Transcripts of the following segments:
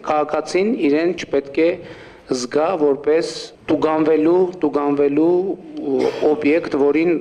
քաղաքացին իրեն չպետք է զգա որպես տուգանվելու օբյեկտ, որին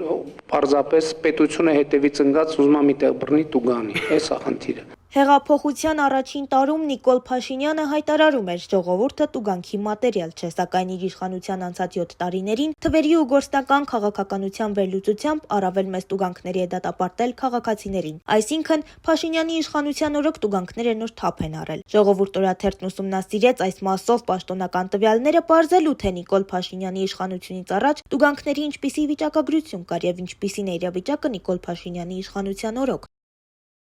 պարզապես պետությունը հետևից ընկած ուզում է միտեղ բռնի տուգանի, այս է խնդիրը։ Հեղափոխության առաջին տարում Նիկոլ Փաշինյանը հայտարարում էր ժողովուրդը տուգանքի մատերիալ չէ, սակայն իր իշխանության անցած 7 տարիներին թվերի ու գործնական քաղաքականության վերլուծությամբ առավել մեծ տուգանքների է դատապարտել քաղաքացիներին։ Այսինքն Փաշինյանի իշխանության օրոք տուգանքները նոր թափ են առել։ Ժողովուրդ օրաթերթն ուսումնասիրեց այս մասով պաշտոնական տվյալները, պարզելու թե Նիկոլ Փաշինյանի իշխանությունից առաջ տուգանքների ինչպիսի վիճակագրություն կար եւ ինչպիսին է իրավիճակը Նիկոլ Փաշինյանի իշխանության օրոք։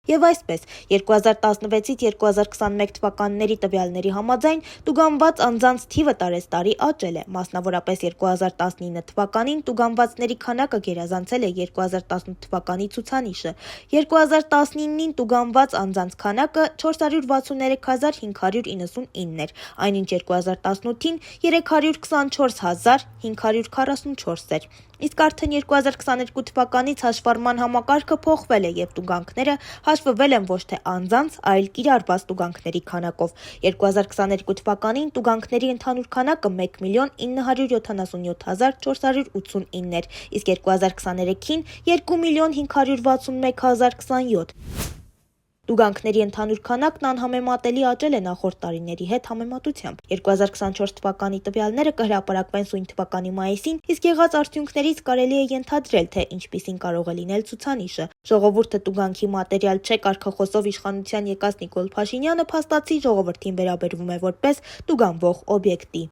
Եվ այսպես, 2016-ից 2021 թվականների տվյալների համաձայն տուգանված անձանց թիվը տարեստարի աճել է, մասնավորապես 2019 թվականին տուգանվածների քանակը գերազանցել է 2018 թվականի ցուցանիշը, 2019-ին տուգանված անձանց քանակը 463,599 էր, այնինչ 2018-ին 324,544 էր, իսկ արդեն 2022 թվականից հաշվառման համակարգը փոխվել է եւ տուգանքները հաշվվել են ոչ թե անձանց, այլ կիրառված տուգանքների քանակով։ 2022 թվականին տուգանքների ընդհանուր քանակը 1,977,489 էր, իսկ 2023-ին 2,561,027։ Տուգանքների ընդհանուր քանակն անհամեմատելի աճել է նախորդ տարիների հետ համեմատությամբ։ 2024 թվականի տվյալները կհրապարակվեն սույն թվականի մայիսին, իսկ եղած արդյունքներից կարելի է ենթադրել, թե ինչպիսին կարող է լինել ցուցանիշը։ Ժողովուրդը տուգանքի մատերիալ չէ կարգախոսով իշխանության եկած Նիկոլ Փաշինյանը փաստացի ժողովրդին վերաբերվում է որպես տուգանվող օբյեկտի։